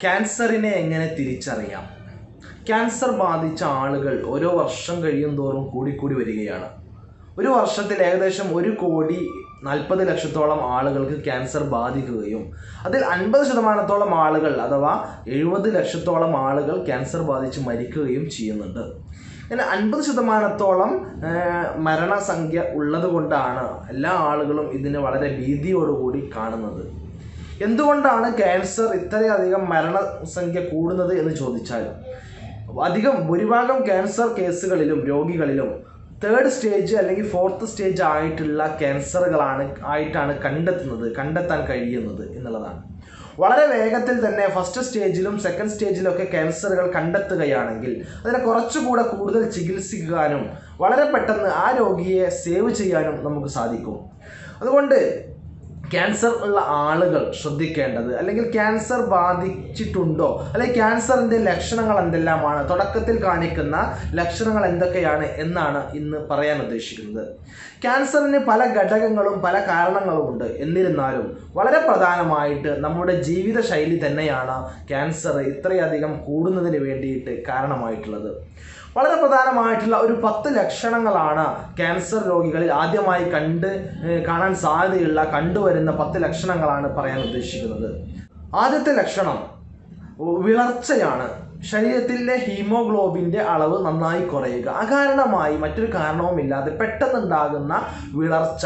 ക്യാൻസറിനെ എങ്ങനെ തിരിച്ചറിയാം? ക്യാൻസർ ബാധിച്ച ആളുകൾ ഓരോ വർഷം കഴിയുന്തോറും കൂടിക്കൂടി വരികയാണ്. ഒരു വർഷത്തിൽ ഏകദേശം 1,40,00,000 ആളുകൾക്ക് ക്യാൻസർ ബാധിക്കുകയും അതിൽ 50% ആളുകൾ അഥവാ 70 ലക്ഷത്തോളം ആളുകൾ ക്യാൻസർ ബാധിച്ച് മരിക്കുകയും ചെയ്യുന്നുണ്ട്. ഇങ്ങനെ 50% മരണസംഖ്യ ഉള്ളത് കൊണ്ടാണ് എല്ലാ ആളുകളും ഇതിനെ വളരെ ഭീതിയോടുകൂടി കാണുന്നത്. എന്തുകൊണ്ടാണ് ക്യാൻസർ ഇത്രയധികം മരണസംഖ്യ കൂടുന്നത് എന്ന് ചോദിച്ചാൽ, ഭൂരിഭാഗം ക്യാൻസർ കേസുകളിലും രോഗികളിലും 3rd സ്റ്റേജ് അല്ലെങ്കിൽ 4th സ്റ്റേജ് ആയിട്ടുള്ള ആയിട്ടാണ് കണ്ടെത്താൻ കഴിയുന്നത് എന്നുള്ളതാണ്. വളരെ വേഗത്തിൽ തന്നെ 1st സ്റ്റേജിലും 2nd സ്റ്റേജിലൊക്കെ ക്യാൻസറുകൾ കണ്ടെത്തുകയാണെങ്കിൽ അതിനെ കുറച്ചുകൂടെ കൂടുതൽ ചികിത്സിക്കാനും വളരെ പെട്ടെന്ന് ആ രോഗിയെ സേവ് ചെയ്യാനും നമുക്ക് സാധിക്കും. അതുകൊണ്ട് ക്യാൻസർ ഉള്ള ആളുകൾ ശ്രദ്ധിക്കേണ്ടത്, അല്ലെങ്കിൽ ക്യാൻസർ ബാധിച്ചിട്ടുണ്ടോ, അല്ലെങ്കിൽ ക്യാൻസറിൻ്റെ ലക്ഷണങ്ങൾ എന്തെല്ലാമാണ്, തുടക്കത്തിൽ കാണിക്കുന്ന ലക്ഷണങ്ങൾ എന്തൊക്കെയാണ് എന്നാണ് ഇന്ന് പറയാൻ ഉദ്ദേശിക്കുന്നത്. ക്യാൻസറിന് പല ഘടകങ്ങളും പല കാരണങ്ങളും ഉണ്ട്. എന്നിരുന്നാലും വളരെ പ്രധാനമായിട്ട് നമ്മുടെ ജീവിതശൈലി തന്നെയാണ് ക്യാൻസർ ഇത്രയധികം കൂടുന്നതിന് വേണ്ടിയിട്ട് കാരണമായിട്ടുള്ളത്. വളരെ പ്രധാനമായിട്ടുള്ള ഒരു 10 ലക്ഷണങ്ങളാണ് ക്യാൻസർ രോഗികളിൽ ആദ്യമായി കാണാൻ സാധ്യതയുള്ള കണ്ടുവരുന്ന 10 ലക്ഷണങ്ങളാണ് പറയാൻ ഉദ്ദേശിക്കുന്നത്. ആദ്യത്തെ ലക്ഷണം വിളർച്ചയാണ്. ശരീരത്തിലെ ഹീമോഗ്ലോബിൻ്റെ അളവ് നന്നായി കുറയുക. അകാരണമായി മറ്റൊരു കാരണവുമില്ലാതെ പെട്ടെന്നുണ്ടാകുന്ന വിളർച്ച,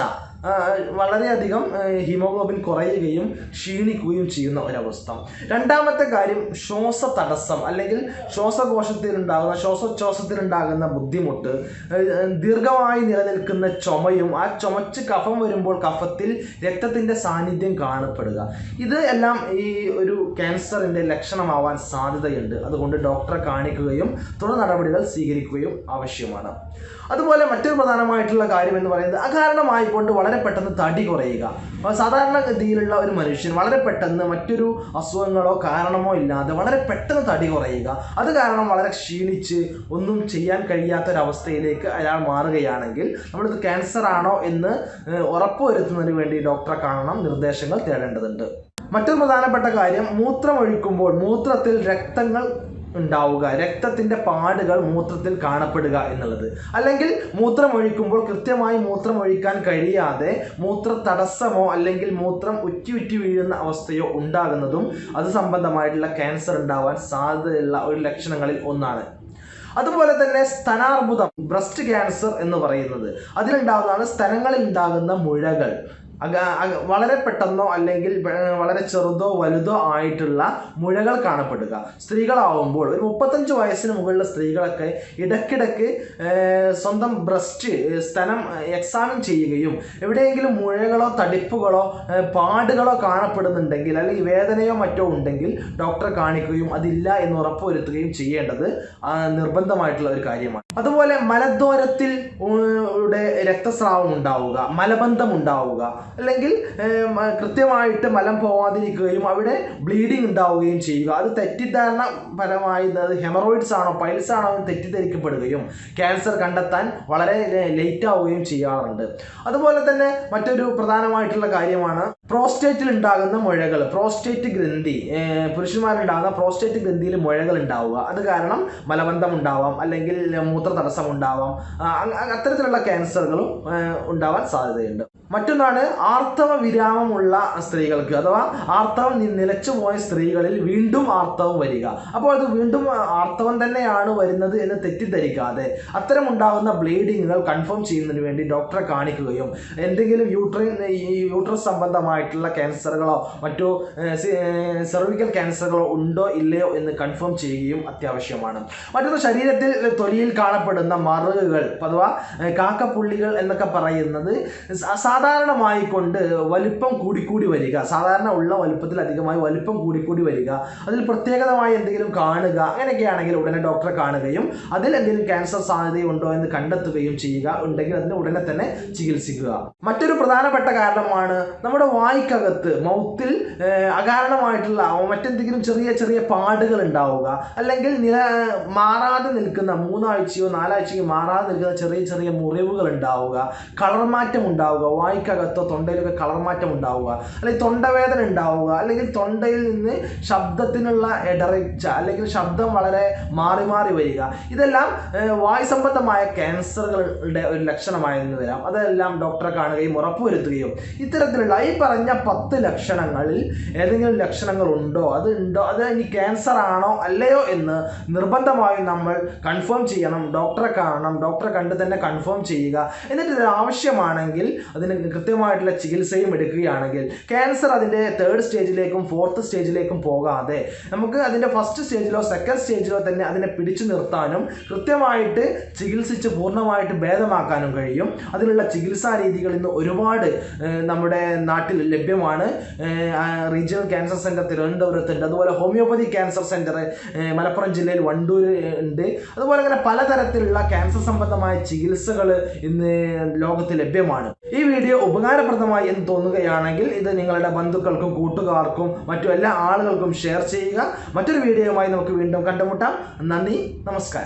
വളരെയധികം ഹീമോഗ്ലോബിൻ കുറയുകയും ക്ഷീണിക്കുകയും ചെയ്യുന്ന ഒരവസ്ഥ. രണ്ടാമത്തെ കാര്യം ശ്വാസതടസ്സം, അല്ലെങ്കിൽ ശ്വാസോച്ഛ്വാസത്തിലുണ്ടാകുന്ന ബുദ്ധിമുട്ട്, ദീർഘമായി നിലനിൽക്കുന്ന ചുമയും ആ ചുമച്ച് കഫം വരുമ്പോൾ കഫത്തിൽ രക്തത്തിൻ്റെ സാന്നിധ്യം കാണപ്പെടുക. ഇത് എല്ലാം ഈ ഒരു ക്യാൻസറിൻ്റെ ലക്ഷണമാവാൻ സാധ്യതയുണ്ട്. അതുകൊണ്ട് ഡോക്ടറെ കാണിക്കുകയും തുടർ നടപടികൾ സ്വീകരിക്കുകയും ആവശ്യമാണ്. അതുപോലെ മറ്റൊരു പ്രധാനമായിട്ടുള്ള കാര്യം എന്ന് പറയുന്നത് അകാരണമായിക്കൊണ്ട് വളരെ പെട്ടെന്ന് തടി കുറയുക. സാധാരണഗതിയിലുള്ള ഒരു മനുഷ്യൻ വളരെ പെട്ടെന്ന് മറ്റൊരു അസുഖങ്ങളോ കാരണമോ ഇല്ലാതെ വളരെ പെട്ടെന്ന് തടി കുറയുക, അത് കാരണം വളരെ ക്ഷീണിച്ച് ഒന്നും ചെയ്യാൻ കഴിയാത്തൊരവസ്ഥയിലേക്ക് അയാൾ മാറുകയാണെങ്കിൽ നമ്മളിത് ക്യാൻസർ ആണോ എന്ന് ഉറപ്പുവരുത്തുന്നതിന് വേണ്ടി ഡോക്ടറെ കാണണം, നിർദ്ദേശങ്ങൾ തേടേണ്ടതുണ്ട്. മറ്റൊരു പ്രധാനപ്പെട്ട കാര്യം, മൂത്രമൊഴിക്കുമ്പോൾ മൂത്രത്തിൽ രക്തങ്ങൾ ഉണ്ടാവുക, രക്തത്തിൻ്റെ പാടുകൾ മൂത്രത്തിൽ കാണപ്പെടുക എന്നുള്ളത്. അല്ലെങ്കിൽ മൂത്രമൊഴിക്കുമ്പോൾ കൃത്യമായി മൂത്രമൊഴിക്കാൻ കഴിയാതെ മൂത്ര തടസ്സമോ അല്ലെങ്കിൽ മൂത്രം ഉറ്റി വീഴുന്ന അവസ്ഥയോ ഉണ്ടാകുന്നതും അത് സംബന്ധമായിട്ടുള്ള ക്യാൻസർ ഉണ്ടാവാൻ സാധ്യതയുള്ള ഒരു ലക്ഷണങ്ങളിൽ ഒന്നാണ്. അതുപോലെ തന്നെ സ്തനാർബുദം, ബ്രസ്റ്റ് ക്യാൻസർ എന്ന് പറയുന്നത്, അതിലുണ്ടാകുന്നതാണ് സ്തനങ്ങളിൽ ഉണ്ടാകുന്ന മുഴകൾ. വളരെ പെട്ടെന്നോ അല്ലെങ്കിൽ വളരെ ചെറുതോ വലുതോ ആയിട്ടുള്ള മുഴകൾ കാണപ്പെടുക. സ്ത്രീകളാവുമ്പോൾ ഒരു 35 വയസ്സിന് മുകളിലുള്ള സ്ത്രീകളൊക്കെ ഇടയ്ക്കിടയ്ക്ക് സ്വന്തം സ്തനം എക്സാമിൻ ചെയ്യുകയും എവിടെയെങ്കിലും മുഴകളോ തടിപ്പുകളോ പാടുകളോ കാണപ്പെടുന്നുണ്ടെങ്കിൽ അല്ലെങ്കിൽ വേദനയോ മറ്റോ ഉണ്ടെങ്കിൽ ഡോക്ടറെ കാണിക്കുകയും അതില്ല എന്ന് ഉറപ്പുവരുത്തുകയും ചെയ്യേണ്ടത് നിർബന്ധമായിട്ടുള്ള ഒരു കാര്യമാണ്. അതുപോലെ മലദ്വാരത്തിൽ രക്തസ്രാവം ഉണ്ടാവുക, മലബന്ധം ഉണ്ടാവുക, അല്ലെങ്കിൽ കൃത്യമായിട്ട് മലം പോവാതിരിക്കുകയും അവിടെ ബ്ലീഡിങ് ഉണ്ടാവുകയും ചെയ്യുക. അത് തെറ്റിദ്ധാരണ പരമായി അത് ഹെമറോയിഡ്സ് ആണോ പൈൽസ് ആണോ എന്ന് തെറ്റിദ്ധരിക്കപ്പെടുകയും ക്യാൻസർ കണ്ടെത്താൻ വളരെ ലേറ്റ് ആവുകയും ചെയ്യാറുണ്ട്. അതുപോലെ തന്നെ മറ്റൊരു പ്രധാനമായിട്ടുള്ള കാര്യമാണ് പ്രോസ്റ്റേറ്റിൽ ഉണ്ടാകുന്ന മുഴകൾ. പ്രോസ്റ്റേറ്റ് ഗ്രന്ഥി, പുരുഷന്മാരുണ്ടാകുന്ന പ്രോസ്റ്റേറ്റ് ഗ്രന്ഥിയിൽ മുഴകൾ ഉണ്ടാവുക, അത് കാരണം മലബന്ധം ഉണ്ടാവാം, അല്ലെങ്കിൽ മൂത്ര തടസ്സം ഉണ്ടാവാം. അത്തരത്തിലുള്ള ക്യാൻസറുകളും ഉണ്ടാവാൻ സാധ്യതയുണ്ട്. മറ്റൊന്നാണ് ആർത്തവ വിരാമമുള്ള സ്ത്രീകൾക്ക്, അഥവാ ആർത്തവം നിലച്ചുപോയ സ്ത്രീകളിൽ വീണ്ടും ആർത്തവം വരിക. അപ്പോൾ അത് വീണ്ടും ആർത്തവം തന്നെയാണ് വരുന്നത് എന്ന് തെറ്റിദ്ധരിക്കാതെ അത്തരം ഉണ്ടാകുന്ന ബ്ലീഡിങ്ങുകൾ കൺഫേം ചെയ്യുന്നതിന് വേണ്ടി ഡോക്ടറെ കാണിക്കുകയും എന്തെങ്കിലും യൂട്രസ് സംബന്ധമായിട്ടുള്ള ക്യാൻസറുകളോ മറ്റോ സെർവിക്കൽ ക്യാൻസറുകളോ ഉണ്ടോ ഇല്ലയോ എന്ന് കൺഫേം ചെയ്യുകയും അത്യാവശ്യമാണ്. മറ്റൊന്ന്, ശരീരത്തിൽ തൊലിയിൽ കാണപ്പെടുന്ന മറുകുകൾ അഥവാ കാക്കപ്പുള്ളികൾ എന്നൊക്കെ പറയുന്നത് സാധാരണമായി കൊണ്ട് വലിപ്പം കൂടിക്കൂടി വരിക, സാധാരണ ഉള്ള വലിപ്പത്തിൽ അധികമായി വലിപ്പം കൂടിക്കൂടി വരിക, അതിൽ പ്രത്യേകതമായി എന്തെങ്കിലും കാണുക, അങ്ങനെയൊക്കെയാണെങ്കിൽ ഉടനെ ഡോക്ടറെ കാണുകയും അതിൽ എന്തെങ്കിലും ക്യാൻസർ സാധ്യതയുണ്ടോ എന്ന് കണ്ടെത്തുകയും ചെയ്യുക. ഉണ്ടെങ്കിൽ അതിന് ഉടനെ തന്നെ ചികിത്സിക്കുക. മറ്റൊരു പ്രധാനപ്പെട്ട കാരണമാണ് നമ്മുടെ വായ്ക്കകത്ത് മൗത്തിൽ അകാരണമായിട്ടുള്ള മറ്റെന്തെങ്കിലും ചെറിയ ചെറിയ പാടുകൾ ഉണ്ടാവുക, അല്ലെങ്കിൽ മാറാതെ നിൽക്കുന്ന 3 ആഴ്ചയോ 4 ആഴ്ചയോ മാറാതെ നിൽക്കുന്ന ചെറിയ ചെറിയ മുറിവുകൾ ഉണ്ടാവുക, കളർ മാറ്റം ഉണ്ടാവുക, വായ്ക്കകത്തോ തൊണ്ടയിലൊക്കെ കളർ മാറ്റം ഉണ്ടാവുക, അല്ലെങ്കിൽ തൊണ്ടവേദന ഉണ്ടാവുക, അല്ലെങ്കിൽ തൊണ്ടയിൽ നിന്ന് ശബ്ദത്തിനുള്ള ഇടറിച്ച അല്ലെങ്കിൽ ശബ്ദം വളരെ മാറി മാറി വരിക, ഇതെല്ലാം വായു സംബന്ധമായ ക്യാൻസറുകളുടെ ഒരു ലക്ഷണമായിരുന്നു വരാം. അതെല്ലാം ഡോക്ടറെ കാണുകയും ഉറപ്പുവരുത്തുകയും ഇത്തരത്തിലുള്ള ഈ പറഞ്ഞ 10 ലക്ഷണങ്ങളിൽ ഏതെങ്കിലും ലക്ഷണങ്ങൾ ഉണ്ടോ, അത് ഇനി ക്യാൻസർ ആണോ അല്ലയോ എന്ന് നിർബന്ധമായും നമ്മൾ കൺഫേം ചെയ്യണം. ഡോക്ടറെ കാണണം, ഡോക്ടറെ കണ്ട് തന്നെ കൺഫേം ചെയ്യുക. എന്നിട്ട് ഇത് ആവശ്യമാണെങ്കിൽ അതിന് കൃത്യമായിട്ടുള്ള ചികിത്സയും എടുക്കുകയാണെങ്കിൽ ക്യാൻസർ അതിൻ്റെ 3rd സ്റ്റേജിലേക്കും 4th സ്റ്റേജിലേക്കും പോകാതെ നമുക്ക് അതിൻ്റെ 1st സ്റ്റേജിലോ 2nd സ്റ്റേജിലോ തന്നെ അതിനെ പിടിച്ചു നിർത്താനും കൃത്യമായിട്ട് ചികിത്സിച്ച് പൂർണ്ണമായിട്ട് ഭേദമാക്കാനും കഴിയും. അതിനുള്ള ചികിത്സാ രീതികൾ ഇന്ന് ഒരുപാട് നമ്മുടെ നാട്ടിൽ ലഭ്യമാണ്. റീജിയണൽ ക്യാൻസർ സെൻറ്റർ തിരുവനന്തപുരത്തുണ്ട്, അതുപോലെ ഹോമിയോപ്പതി ക്യാൻസർ സെൻറ്റർ മലപ്പുറം ജില്ലയിൽ വണ്ടൂർ ഉണ്ട്. അതുപോലെ അങ്ങനെ പലതരത്തിലുള്ള ക്യാൻസർ സംബന്ധമായ ചികിത്സകൾ ഇന്ന് ലോകത്ത് ലഭ്യമാണ്. ഈ വീഡിയോ ഉപകാരപ്രദമായി എന്ന് തോന്നുകയാണെങ്കിൽ ഇത് നിങ്ങളുടെ ബന്ധുക്കൾക്കും കൂട്ടുകാർക്കും മറ്റു എല്ലാ ആളുകൾക്കും ഷെയർ ചെയ്യുക. മറ്റൊരു വീഡിയോയുമായി നമുക്ക് വീണ്ടും കണ്ടുമുട്ടാം. നന്ദി, നമസ്കാരം.